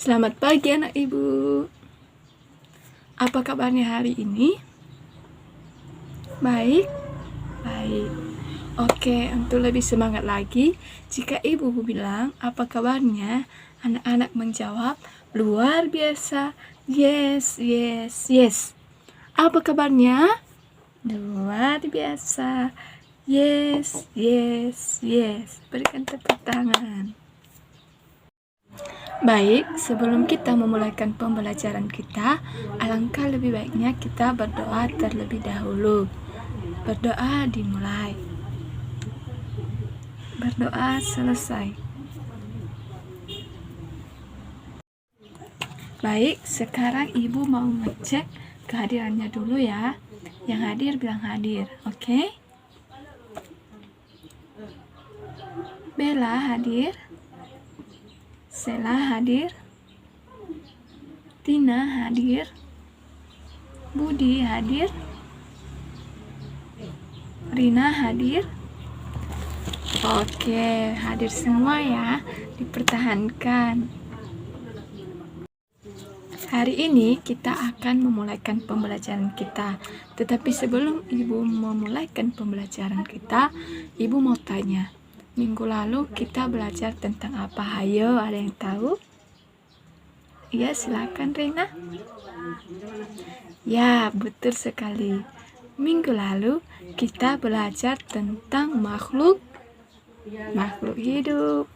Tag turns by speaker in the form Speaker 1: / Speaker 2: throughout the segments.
Speaker 1: Selamat pagi anak ibu. Apa kabarnya hari ini? Baik? Baik. Oke, untuk lebih semangat lagi, jika ibu bilang apa kabarnya, anak-anak menjawab luar biasa. Yes, yes, yes. Apa kabarnya? Luar biasa. Yes, yes, yes. Berikan tepuk tangan. Baik, sebelum kita memulaikan pembelajaran kita, alangkah lebih baiknya kita berdoa terlebih dahulu. Berdoa dimulai. Berdoa selesai. Baik, sekarang ibu mau ngecek kehadirannya dulu ya. Yang hadir bilang hadir, oke? Bella hadir. Sela hadir. Tina hadir. Budi hadir. Rina hadir. Oke, hadir semua ya. Dipertahankan. Hari ini kita akan memulaikan pembelajaran kita. Tetapi sebelum ibu memulaikan pembelajaran kita, ibu mau tanya. Minggu lalu kita belajar tentang apa? Ayo, ada yang tahu? Ya, silakan Rena. Ya, betul sekali. Minggu lalu kita belajar tentang makhluk hidup.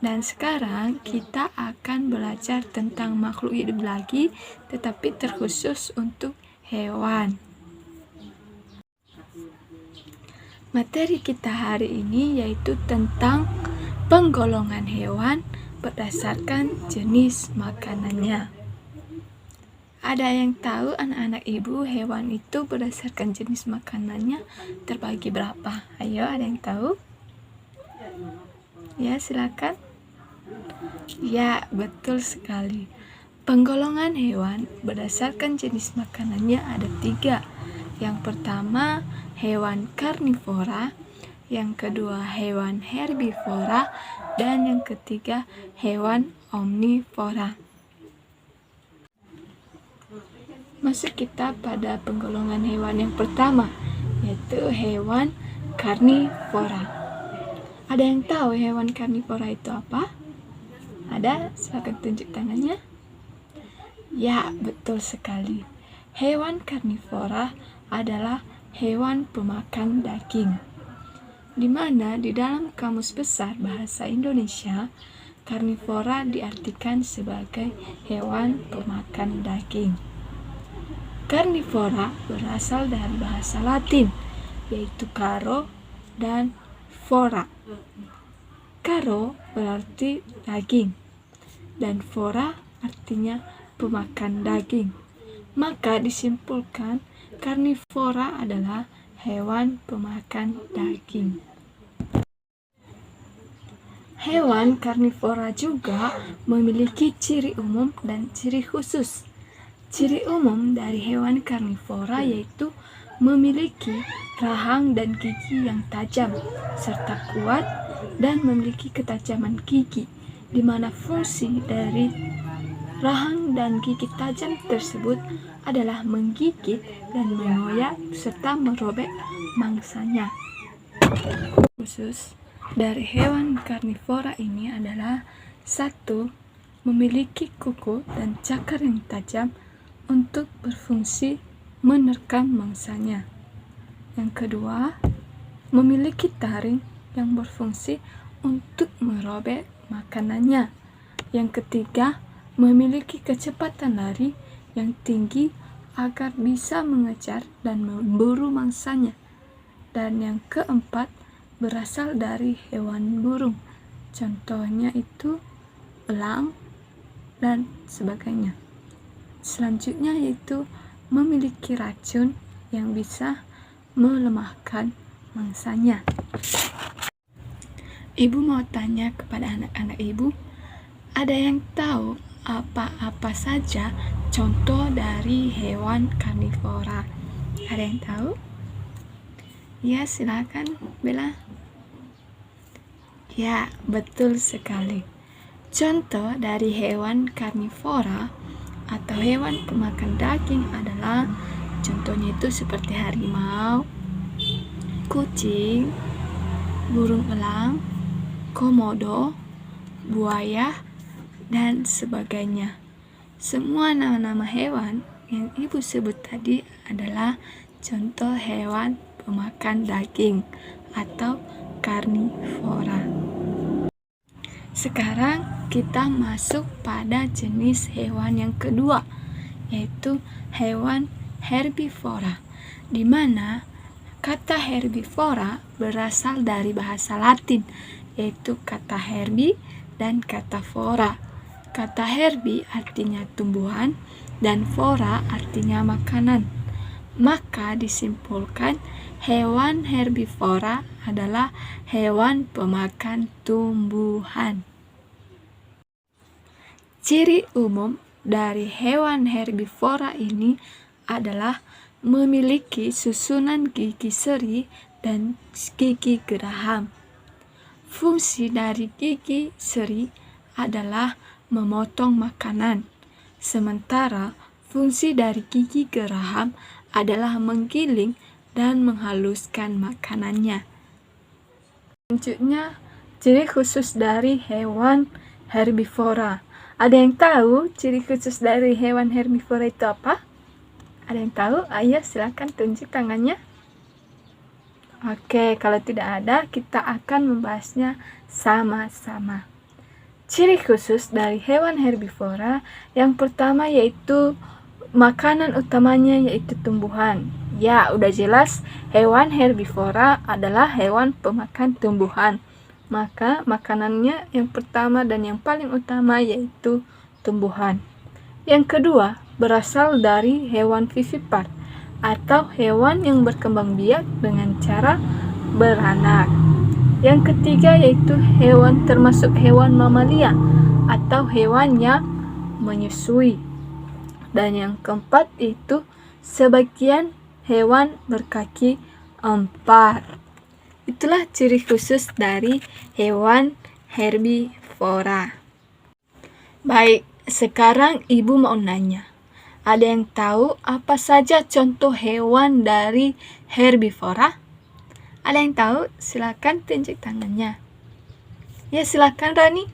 Speaker 1: Dan sekarang kita akan belajar tentang makhluk hidup lagi, tetapi terkhusus untuk hewan. Materi kita hari ini yaitu tentang penggolongan hewan berdasarkan jenis makanannya. Ada yang tahu anak-anak ibu hewan itu berdasarkan jenis makanannya terbagi berapa? Ayo, ada yang tahu? Ya, silakan. Ya, betul sekali. Penggolongan hewan berdasarkan jenis makanannya ada 3. Yang pertama, hewan karnivora. Yang kedua, hewan herbivora. Dan yang ketiga, hewan omnivora. Masuk kita pada penggolongan hewan yang pertama, yaitu hewan karnivora. Ada yang tahu hewan karnivora itu apa? Ada? Silakan tunjuk tangannya. Ya, betul sekali. Hewan karnivora adalah hewan pemakan daging. Di mana di dalam Kamus Besar Bahasa Indonesia, karnivora diartikan sebagai hewan pemakan daging. Karnivora berasal dari bahasa Latin, yaitu caro dan fora. Caro berarti daging, dan fora artinya pemakan daging. Maka disimpulkan karnivora adalah hewan pemakan daging. Hewan karnivora juga memiliki ciri umum dan ciri khusus. Ciri umum dari hewan karnivora yaitu memiliki rahang dan gigi yang tajam serta kuat dan memiliki ketajaman gigi, di mana fungsi dari rahang dan gigi tajam tersebut adalah menggigit dan mengoyak serta merobek mangsanya. Khusus dari hewan karnivora ini adalah 1. Memiliki kuku dan cakar yang tajam untuk berfungsi menerkam mangsanya. Yang kedua, memiliki taring yang berfungsi untuk merobek makanannya. Yang ketiga, memiliki kecepatan lari yang tinggi agar bisa mengejar dan memburu mangsanya. Dan yang keempat, berasal dari hewan burung. Contohnya itu elang dan sebagainya. Selanjutnya yaitu memiliki racun yang bisa melemahkan mangsanya. Ibu mau tanya kepada anak-anak ibu, ada yang tahu apa-apa saja contoh dari hewan karnivora? Ada yang tahu? Ya, silakan Bella. Ya, betul sekali. Contoh dari hewan karnivora atau hewan pemakan daging adalah contohnya itu seperti harimau, kucing, burung elang, komodo, buaya, dan sebagainya. Semua nama-nama hewan yang ibu sebut tadi adalah contoh hewan pemakan daging atau karnivora. Sekarang kita masuk pada jenis hewan yang kedua, yaitu hewan herbivora, di mana kata herbivora berasal dari bahasa Latin, yaitu kata herbi dan kata fora. Kata herbi artinya tumbuhan dan fora artinya makanan. Maka disimpulkan hewan herbivora adalah hewan pemakan tumbuhan. Ciri umum dari hewan herbivora ini adalah memiliki susunan gigi seri dan gigi geraham. Fungsi dari gigi seri adalah memotong makanan, sementara fungsi dari gigi geraham adalah menggiling dan menghaluskan makanannya. Selanjutnya, ciri khusus dari hewan herbivora. Ada yang tahu ciri khusus dari hewan herbivora itu apa? Ada yang tahu? Ayo silakan tunjuk tangannya. Oke, kalau tidak ada, kita akan membahasnya sama-sama. Ciri khusus dari hewan herbivora yang pertama yaitu makanan utamanya yaitu tumbuhan. Ya, udah jelas hewan herbivora adalah hewan pemakan tumbuhan. Maka makanannya yang pertama dan yang paling utama yaitu tumbuhan. Yang kedua, berasal dari hewan vivipar atau hewan yang berkembang biak dengan cara beranak. Yang ketiga yaitu hewan termasuk hewan mamalia atau hewan yang menyusui. Dan yang keempat itu sebagian hewan berkaki 4. Itulah ciri khusus dari hewan herbivora. Baik, sekarang ibu mau nanya. Ada yang tahu apa saja contoh hewan dari herbivora? Ada yang tahu? Silakan tunjuk tangannya. Ya, silakan Rani.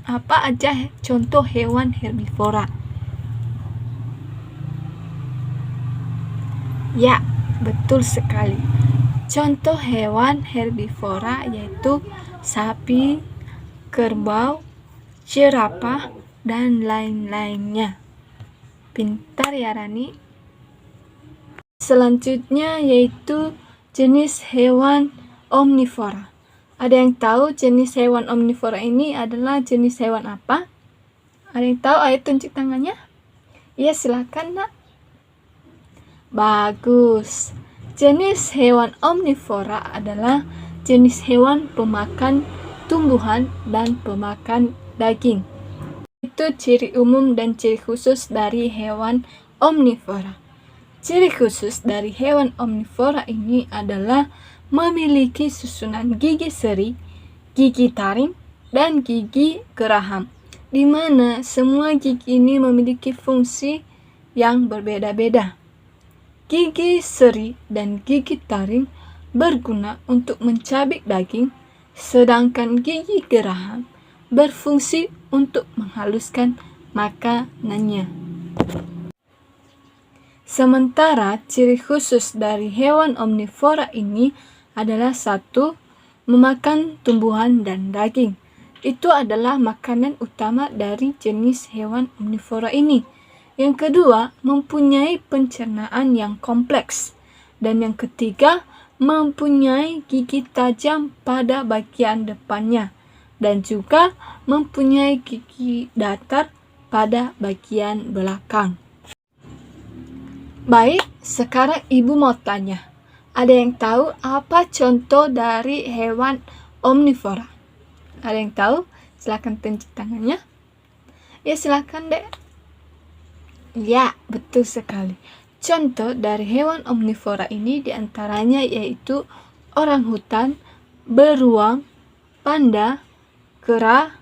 Speaker 1: Apa aja contoh hewan herbivora? Ya, betul sekali. Contoh hewan herbivora yaitu sapi, kerbau, jerapah, dan lain-lainnya. Pintar ya Rani. Selanjutnya yaitu jenis hewan omnivora. Ada yang tahu jenis hewan omnivora ini adalah jenis hewan apa? Ada yang tahu? Ayo tunjuk tangannya. Iya, silakan Nak. Bagus. Jenis hewan omnivora adalah jenis hewan pemakan tumbuhan dan pemakan daging. Itu ciri umum dan ciri khusus dari hewan omnivora. Ciri khusus dari hewan omnivora ini adalah memiliki susunan gigi seri, gigi taring, dan gigi geraham, di mana semua gigi ini memiliki fungsi yang berbeda-beda. Gigi seri dan gigi taring berguna untuk mencabik daging, sedangkan gigi geraham berfungsi untuk menghaluskan makanannya. Sementara ciri khusus dari hewan omnivora ini adalah 1. Memakan tumbuhan dan daging. Itu adalah makanan utama dari jenis hewan omnivora ini. Yang kedua, mempunyai pencernaan yang kompleks. Dan yang ketiga, mempunyai gigi tajam pada bagian depannya. Dan juga mempunyai gigi datar pada bagian belakang. Baik, sekarang ibu mau tanya. Ada yang tahu apa contoh dari hewan omnivora? Ada yang tahu? Silakan tunjuk tangannya. Ya, silakan Dek. Ya, betul sekali. Contoh dari hewan omnivora ini diantaranya yaitu orangutan, beruang, panda, kera,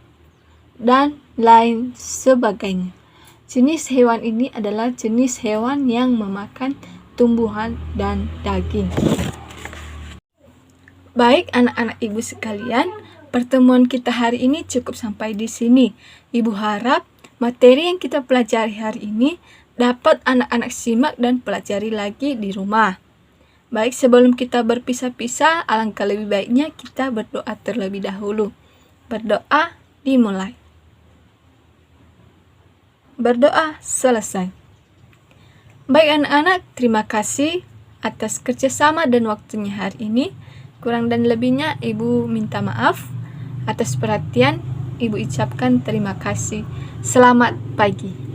Speaker 1: dan lain sebagainya. Jenis hewan ini adalah jenis hewan yang memakan tumbuhan dan daging. Baik anak-anak ibu sekalian, pertemuan kita hari ini cukup sampai di sini. Ibu harap materi yang kita pelajari hari ini dapat anak-anak simak dan pelajari lagi di rumah. Baik, sebelum kita berpisah-pisah, alangkah lebih baiknya kita berdoa terlebih dahulu. Berdoa dimulai. Berdoa selesai. Baik anak-anak, terima kasih atas kerjasama dan waktunya hari ini. Kurang dan lebihnya Ibu minta maaf. Atas perhatian, Ibu ucapkan terima kasih. Selamat pagi.